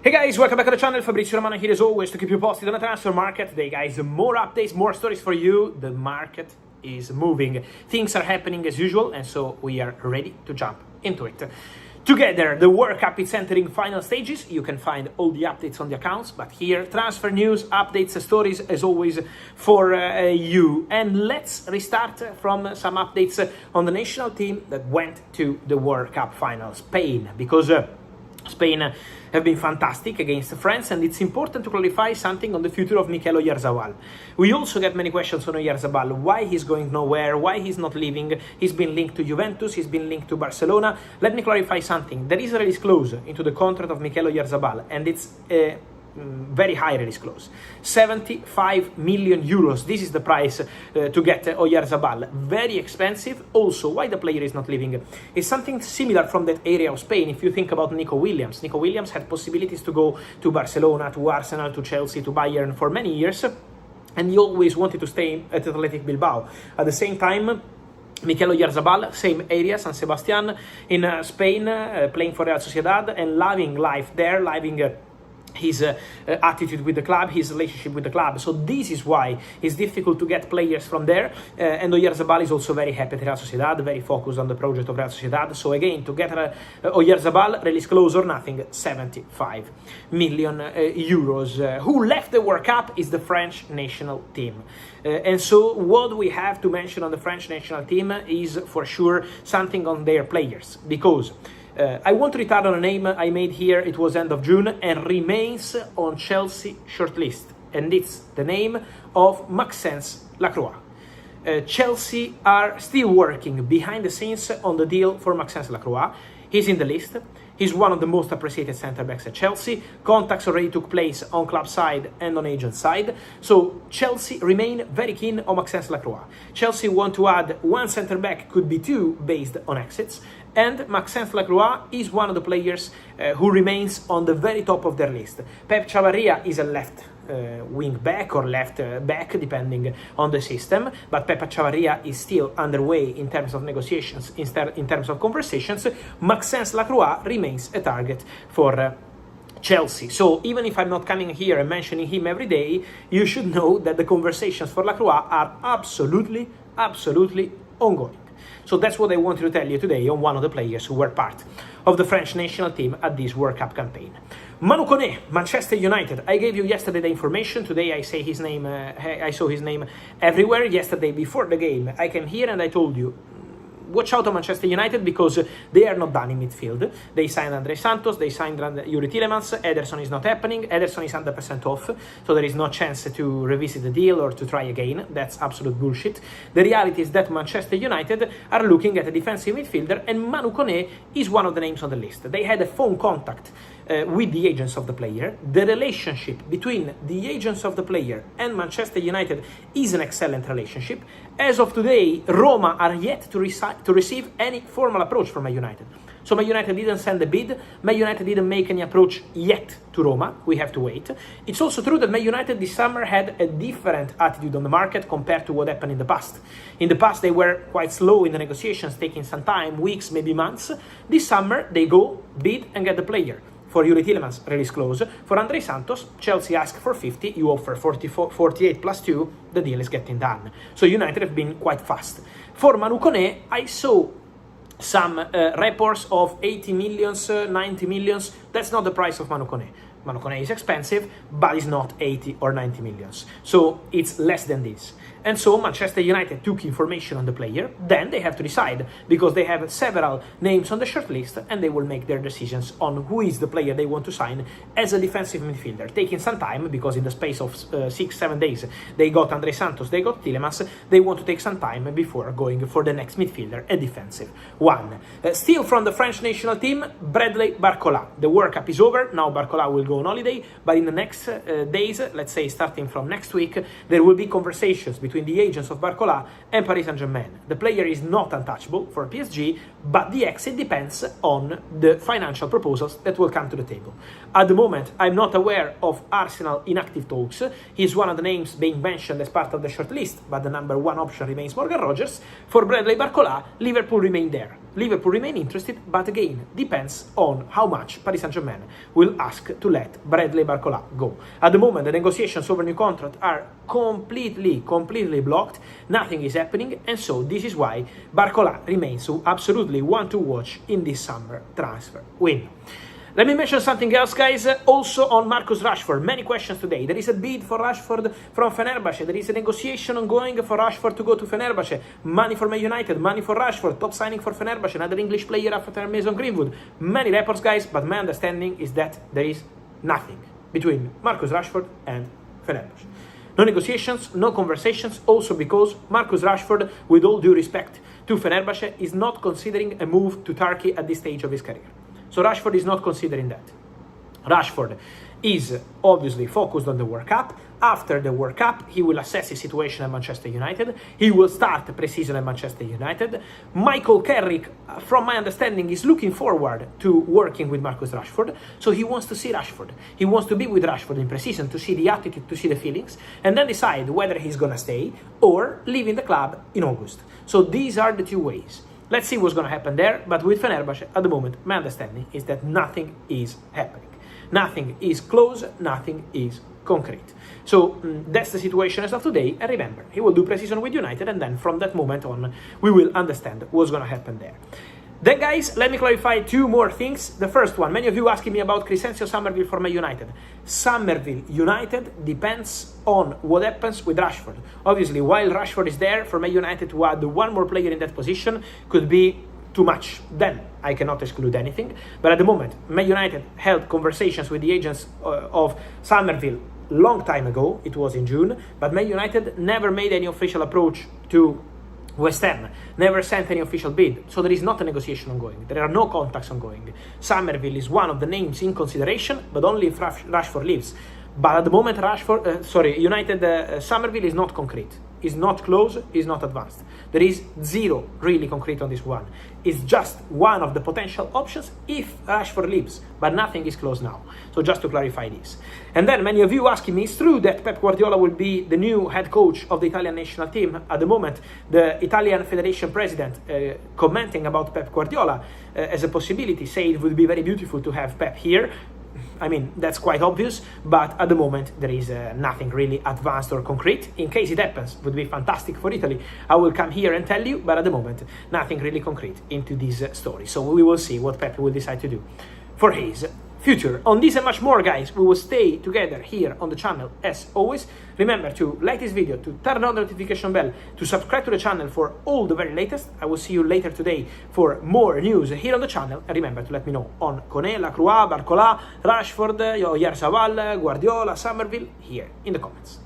Hey guys, welcome back to the channel. Fabrizio Romano here as always to keep you posted on the transfer market. Today guys, more updates, more stories for you. The market is moving. Things are happening as usual, and so we are ready to jump into it. Together, the World Cup is entering final stages. You can find all the updates on the accounts, but here, transfer news, updates, stories as always for you. And let's restart from some updates on the national team that went to the World Cup final, Spain, because Spain have been fantastic against France, and it's important to clarify something on the future of Mikel Oyarzabal. We also get many questions on Oyarzabal, why he's going nowhere, why he's not leaving. He's been linked to Juventus, he's been linked to Barcelona. Let me clarify something. There is a release clause into the contract of Mikel Oyarzabal, and it's very high release clause, 75 million euros. This is the price to get Oyarzabal. Very expensive. Also, why the player is not leaving is something similar from that area of Spain. If you think about Nico Williams had possibilities to go to Barcelona, to Arsenal, to Chelsea, to Bayern for many years, and he always wanted to stay at Athletic Bilbao. At the same time, Mikel Oyarzabal, same area, San Sebastian in Spain, playing for Real Sociedad and loving life there, loving his attitude with the club, his relationship with the club. So this is why it's difficult to get players from there. And Oyarzabal is also very happy at Real Sociedad, very focused on the project of Real Sociedad. So again, to get Oyarzabal, release clause or nothing, 75 million euros. Who left the World Cup is the French national team. And so what we have to mention on the French national team is for sure something on their players, because I want to return on a name I made here. It was end of June and remains on Chelsea shortlist, and it's the name of Maxence Lacroix. Chelsea are still working behind the scenes on the deal for Maxence Lacroix. He's in the list. He's one of the most appreciated centre-backs at Chelsea. Contacts already took place on club side and on agent side. So Chelsea remain very keen on Maxence Lacroix. Chelsea want to add one centre-back, could be two, based on exits. And Maxence Lacroix is one of the players who remains on the very top of their list. Pep Chavarria is a left wing back or left back, depending on the system, but Pep Chavarria is still underway in terms of negotiations, in terms of conversations. Maxence Lacroix remains a target for Chelsea. So even if I'm not coming here and mentioning him every day, you should know that the conversations for Lacroix are absolutely ongoing. So that's what I wanted to tell you today on one of the players who were part of the French national team at this World Cup campaign. Manu Koné, Manchester United. I gave you yesterday the information. Today I say his name. I saw his name everywhere. Yesterday before the game, I came here and I told you, watch out on Manchester United because they are not done in midfield. They signed Andre Santos, they signed Yuri Tielemans. Ederson is not happening. Ederson is 100% off, so there is no chance to revisit the deal or to try again. That's absolute bullshit. The reality is that Manchester United are looking at a defensive midfielder, and Manu Koné is one of the names on the list. They had a phone contact with the agents of the player. The relationship between the agents of the player and Manchester United is an excellent relationship. As of today, Roma are yet to receive any formal approach from Man United. So Man United didn't send a bid, Man United didn't make any approach yet to Roma. We have to wait. It's also true that Man United this summer had a different attitude on the market compared to what happened in the past. In the past, they were quite slow in the negotiations, taking some time, weeks, maybe months. This summer, they go, bid, and get the player. For Yuri Tielemans, release clause. For Andre Santos, Chelsea asked for 50, you offer 48 plus 2, the deal is getting done. So United have been quite fast. For Manu Koné, I saw some reports of 80 millions, 90 millions. That's not the price of Manu Koné. Manu Koné is expensive, but it's not 80 or 90 millions. So it's less than this. And so Manchester United took information on the player, then they have to decide, because they have several names on the shortlist, and they will make their decisions on who is the player they want to sign as a defensive midfielder, taking some time, because in the space of 6-7 days, they got Andre Santos, they got Tielemans. They want to take some time before going for the next midfielder, a defensive one. Still from the French national team, Bradley Barcola. The World Cup is over, now Barcola will go on holiday, but in the next days, let's say starting from next week, there will be conversations between the agents of Barcola and Paris Saint-Germain. The player is not untouchable for PSG, but the exit depends on the financial proposals that will come to the table. At the moment, I'm not aware of Arsenal in active talks. He's one of the names being mentioned as part of the shortlist, but the number one option remains Morgan Rogers. For Bradley Barcola, Liverpool remain there. Liverpool remain interested, but again, depends on how much Paris Saint-Germain will ask to let Bradley Barcola go. At the moment, the negotiations over new contract are completely blocked. Nothing is happening, and so this is why Barcola remains so absolutely one to watch in this summer transfer window. Let me mention something else, guys, also on Marcus Rashford. Many questions today. There is a bid for Rashford from Fenerbahce. There is a negotiation ongoing for Rashford to go to Fenerbahce. Money for Man United, money for Rashford, top signing for Fenerbahce, another English player after Mason Greenwood. Many reports, guys, but my understanding is that there is nothing between Marcus Rashford and Fenerbahce. No negotiations, no conversations, also because Marcus Rashford, with all due respect to Fenerbahce, is not considering a move to Turkey at this stage of his career. So Rashford is not considering that. Rashford is obviously focused on the World Cup. After the World Cup, he will assess his situation at Manchester United. He will start the pre-season at Manchester United. Michael Carrick, from my understanding, is looking forward to working with Marcus Rashford. So he wants to see Rashford. He wants to be with Rashford in pre-season to see the attitude, to see the feelings, and then decide whether he's going to stay or leave in the club in August. So these are the two ways. Let's see what's going to happen there, but with Fenerbahce, at the moment, my understanding is that nothing is happening. Nothing is close, nothing is concrete. So that's the situation as of today, and remember, he will do pre-season with United, and then from that moment on, we will understand what's going to happen there. Then, guys, let me clarify two more things. The first one, many of you asking me about Crescencio Somerville for Man United. Somerville United depends on what happens with Rashford. Obviously, while Rashford is there, for Man United to add one more player in that position could be too much. Then I cannot exclude anything. But at the moment, Man United held conversations with the agents of Somerville long time ago. It was in June. But Man United never made any official approach to West Ham, never sent any official bid, so there is not a negotiation ongoing. There are no contacts ongoing. Somerville is one of the names in consideration, but only if Rashford leaves. But at the moment, United Somerville is not concrete. Is not close, is not advanced. There is zero really concrete on this one. It's just one of the potential options if Rashford leaves, but nothing is close now. So just to clarify this. And then many of you asking me, it's true that Pep Guardiola will be the new head coach of the Italian national team. At the moment, the Italian Federation president commenting about Pep Guardiola as a possibility, say it would be very beautiful to have Pep here. I mean, that's quite obvious, but at the moment there is nothing really advanced or concrete. In case it happens, it would be fantastic for Italy. I will come here and tell you, but at the moment, nothing really concrete into this story. So we will see what Pep will decide to do for his future. On this and much more, guys, we will stay together here on the channel as always. Remember to like this video, to turn on the notification bell, to subscribe to the channel for all the very latest. I will see you later today for more news here on the channel. And remember to let me know on Koné, Lacroix, Barcola, Rashford, Oyarzabal, Guardiola, Somerville here in the comments.